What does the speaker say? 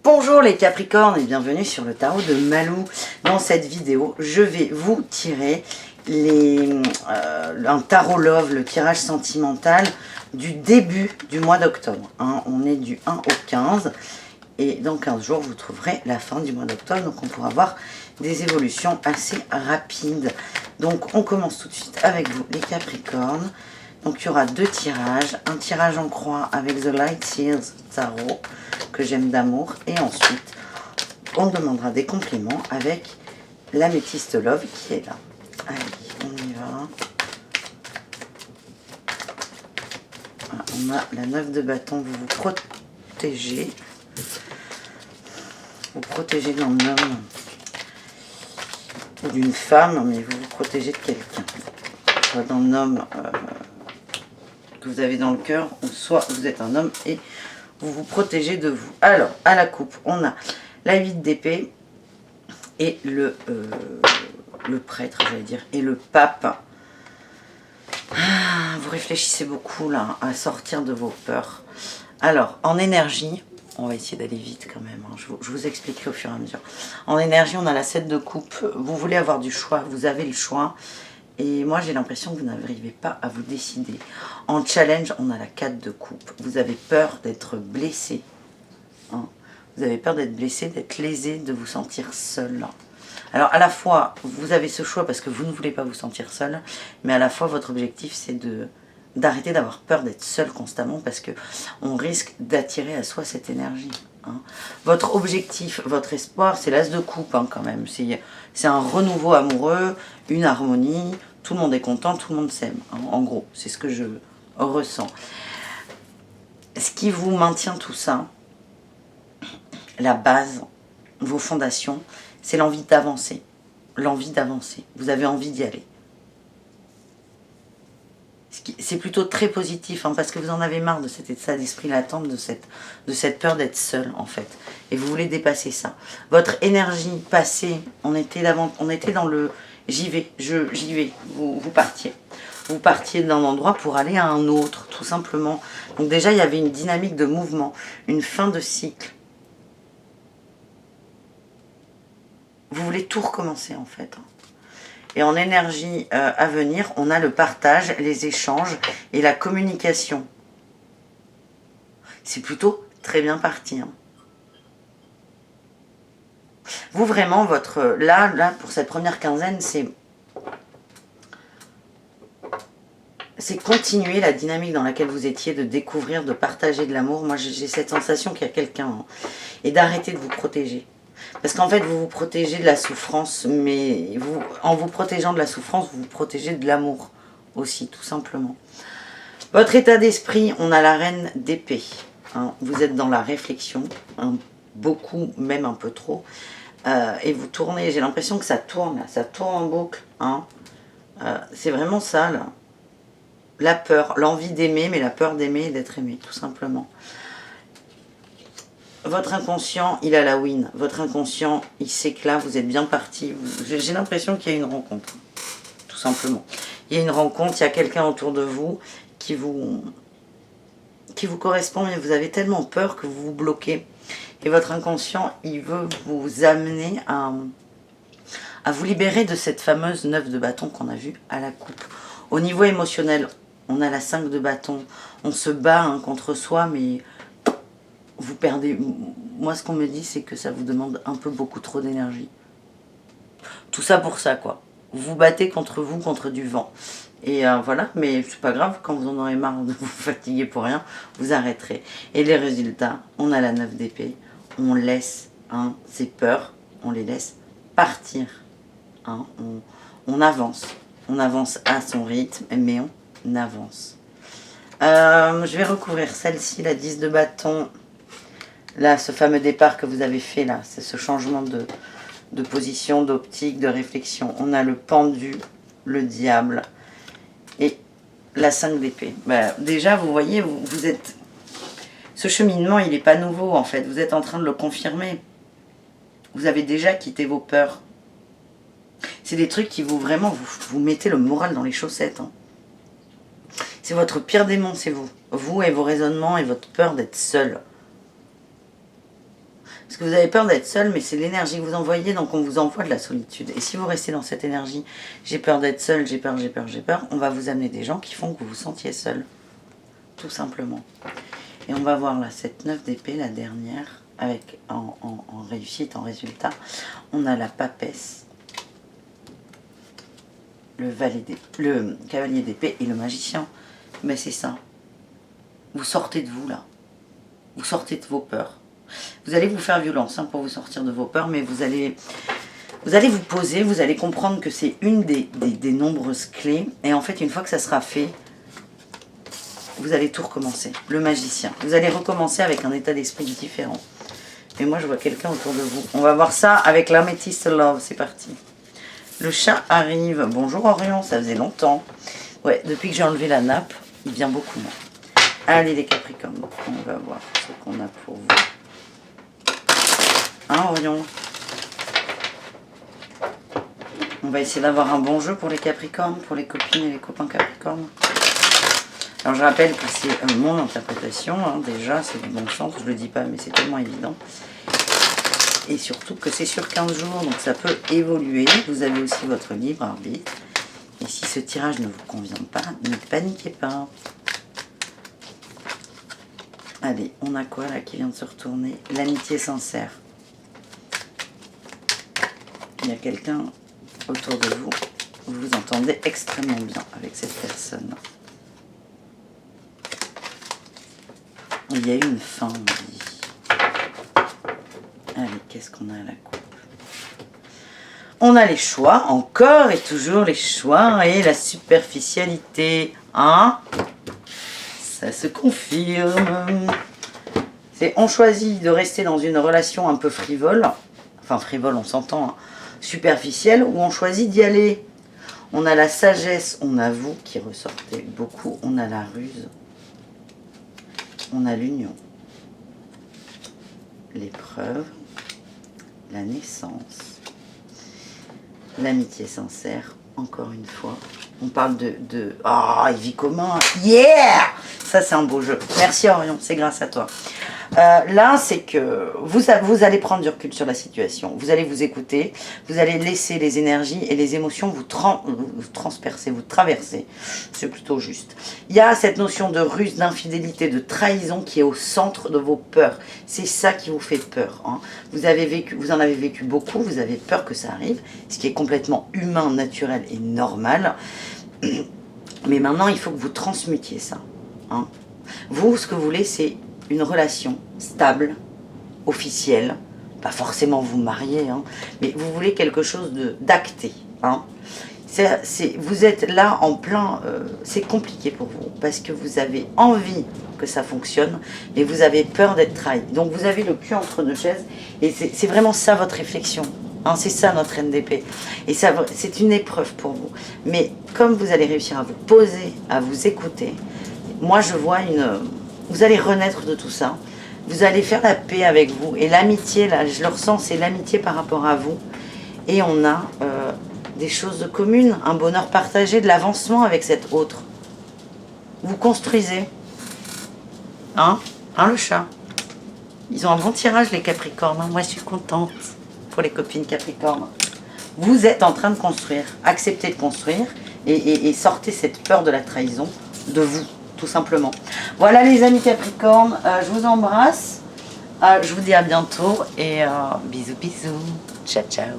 Bonjour les Capricornes et bienvenue sur le tarot de Malou. Dans cette vidéo, je vais vous tirer un tarot love, le tirage sentimental du début du mois d'octobre. On est du 1 au 15 et dans 15 jours, vous trouverez la fin du mois d'octobre. Donc on pourra avoir des évolutions assez rapides. Donc on commence tout de suite avec vous les Capricornes. Donc il y aura deux tirages, un tirage en croix avec The Light Seals Tarot, que j'aime d'amour, et ensuite on demandera des compléments avec l'améthyste love qui est là. Allez, on y va. Voilà, on a la 9 de bâton, vous vous protégez. Vous protégez d'un homme ou d'une femme, mais vous vous protégez de quelqu'un. Soit d'un homme que vous avez dans le cœur, ou soit vous êtes un homme et vous vous protégez de vous. Alors, à la coupe, on a la 8 d'épée et le prêtre, j'allais dire, et le pape. Vous réfléchissez beaucoup là à sortir de vos peurs. Alors, en énergie, on va essayer d'aller vite quand même, hein. Je vous expliquerai au fur et à mesure. En énergie, on a la 7 de coupe. Vous voulez avoir du choix, vous avez le choix. Et moi, j'ai l'impression que vous n'arrivez pas à vous décider. En challenge, on a la 4 de coupe. Vous avez peur d'être blessé. Hein. Vous avez peur d'être blessé, d'être lésé, de vous sentir seul. Alors, à la fois, vous avez ce choix parce que vous ne voulez pas vous sentir seul. Mais à la fois, votre objectif, c'est d'arrêter d'avoir peur d'être seul constamment parce que on risque d'attirer à soi cette énergie. Hein. Votre objectif, votre espoir, c'est l'as de coupe hein, quand même. C'est un renouveau amoureux, une harmonie, tout le monde est content, tout le monde s'aime. Hein. En gros, c'est ce que je ressens. Ce qui vous maintient tout ça, la base, vos fondations, c'est l'envie d'avancer. L'envie d'avancer. Vous avez envie d'y aller. C'est plutôt très positif, hein, parce que vous en avez marre de cet état d'esprit latent, de cette peur d'être seul, en fait. Et vous voulez dépasser ça. Votre énergie passée, on était dans le j'y vais, j'y vais, vous partiez. Vous partiez d'un endroit pour aller à un autre, tout simplement. Donc déjà, il y avait une dynamique de mouvement, une fin de cycle. Vous voulez tout recommencer, en fait. Et en énergie à venir, on a le partage, les échanges et la communication. C'est plutôt très bien parti. Hein. Vous vraiment, là, pour cette première quinzaine, c'est continuer la dynamique dans laquelle vous étiez, de découvrir, de partager de l'amour. Moi, j'ai cette sensation qu'il y a quelqu'un. Hein, et d'arrêter de vous protéger. Parce qu'en fait, vous vous protégez de la souffrance, mais en vous protégeant de la souffrance, vous vous protégez de l'amour aussi, tout simplement. Votre état d'esprit, on a la reine d'épée. Hein, vous êtes dans la réflexion, hein, beaucoup, même un peu trop. Et vous tournez, j'ai l'impression que ça tourne, là, ça tourne en boucle. Hein. C'est vraiment ça, là. La peur, l'envie d'aimer, mais la peur d'aimer et d'être aimé, tout simplement. Votre inconscient, il a la win. Votre inconscient, il sait que là, vous êtes bien parti. J'ai l'impression qu'il y a une rencontre, tout simplement. Il y a une rencontre, il y a quelqu'un autour de vous qui vous correspond, mais vous avez tellement peur que vous vous bloquez. Et votre inconscient, il veut vous amener à vous libérer de cette fameuse 9 de bâton qu'on a vue à la coupe. Au niveau émotionnel, on a la 5 de bâton. On se bat hein, contre soi, mais vous perdez. Moi, ce qu'on me dit, c'est que ça vous demande un peu beaucoup trop d'énergie. Tout ça pour ça, quoi. Vous vous battez contre vous, contre du vent. Et voilà, mais c'est pas grave, quand vous en aurez marre de vous fatiguer pour rien, vous arrêterez. Et les résultats, on a la 9 d'épée. On laisse hein, ces peurs, on les laisse partir. Hein, on avance. On avance à son rythme, mais on avance. Je vais recouvrir celle-ci, la 10 de bâton. Là, ce fameux départ que vous avez fait, là, c'est ce changement de position, d'optique, de réflexion. On a le pendu, le diable et la 5 d'épée. Bah, déjà, vous voyez, vous êtes... Ce cheminement, il n'est pas nouveau, en fait. Vous êtes en train de le confirmer. Vous avez déjà quitté vos peurs. C'est des trucs qui vous mettez le moral dans les chaussettes. Hein. C'est votre pire démon, c'est vous. Vous et vos raisonnements et votre peur d'être seul. Parce que vous avez peur d'être seul, mais c'est l'énergie que vous envoyez, donc on vous envoie de la solitude. Et si vous restez dans cette énergie, j'ai peur d'être seul, j'ai peur, j'ai peur, j'ai peur, on va vous amener des gens qui font que vous vous sentiez seul. Tout simplement. Et on va voir là, cette 9 d'épée, la dernière, avec en réussite, en résultat, on a la papesse, le cavalier d'épée et le magicien. Mais c'est ça. Vous sortez de vous là. Vous sortez de vos peurs. Vous allez vous faire violence hein, pour vous sortir de vos peurs, mais vous allez vous poser, vous allez comprendre que c'est une des nombreuses clés. Et en fait, une fois que ça sera fait, vous allez tout recommencer. Le magicien. Vous allez recommencer avec un état d'esprit différent. Et moi, je vois quelqu'un autour de vous. On va voir ça avec l'Amethyst Love. C'est parti. Le chat arrive. Bonjour Orion, ça faisait longtemps. Ouais, depuis que j'ai enlevé la nappe, il vient beaucoup moins. Allez les Capricornes, on va voir ce qu'on a pour vous. Hein Orion? On va essayer d'avoir un bon jeu pour les Capricornes, pour les copines et les copains Capricornes. Alors je rappelle que c'est mon interprétation, hein, déjà c'est du bon sens, je le dis pas mais c'est tellement évident. Et surtout que c'est sur 15 jours, donc ça peut évoluer. Vous avez aussi votre libre arbitre. Et si ce tirage ne vous convient pas, ne paniquez pas. Allez, on a quoi là qui vient de se retourner? L'amitié sincère. Il y a quelqu'un autour de vous. Vous vous entendez extrêmement bien avec cette personne. Il y a eu une fin, on dit. Allez, qu'est-ce qu'on a à la coupe? On a les choix, encore et toujours les choix et la superficialité. Hein? Ça se confirme. On choisit de rester dans une relation un peu frivole. Enfin, frivole, on s'entend. Hein, superficielle, ou on choisit d'y aller. On a la sagesse, on a vous qui ressortez beaucoup. On a la ruse. On a l'union. L'épreuve. La naissance. L'amitié sincère. Encore une fois. On parle de ah, vie commun. Yeah! Ça, c'est un beau jeu. Merci Orion, c'est grâce à toi. Là, c'est que vous allez prendre du recul sur la situation. Vous allez vous écouter. Vous allez laisser les énergies et les émotions vous transpercer, vous traverser. C'est plutôt juste. Il y a cette notion de ruse, d'infidélité, de trahison qui est au centre de vos peurs. C'est ça qui vous fait peur. Hein. Vous en avez vécu beaucoup. Vous avez peur que ça arrive. Ce qui est complètement humain, naturel et normal. Mais maintenant, il faut que vous transmutiez ça. Hein. Vous, ce que vous voulez, c'est une relation stable, officielle, pas forcément vous marier, hein, mais vous voulez quelque chose d'acté. Hein. Vous êtes là en plein, c'est compliqué pour vous, parce que vous avez envie que ça fonctionne, mais vous avez peur d'être trahi. Donc vous avez le cul entre deux chaises, et c'est vraiment ça votre réflexion. Hein, c'est ça notre NDP. Et c'est une épreuve pour vous. Mais comme vous allez réussir à vous poser, à vous écouter, moi je vois vous allez renaître de tout ça. Vous allez faire la paix avec vous. Et l'amitié, là, je le ressens, c'est l'amitié par rapport à vous. Et on a des choses communes, un bonheur partagé, de l'avancement avec cet autre. Vous construisez. Hein, le chat. Ils ont un bon tirage, les Capricornes. Hein. Moi, je suis contente pour les copines Capricornes. Vous êtes en train de construire. Acceptez de construire et sortez cette peur de la trahison de vous. Tout simplement. Voilà les amis Capricorne, je vous embrasse, je vous dis à bientôt et bisous bisous, ciao ciao.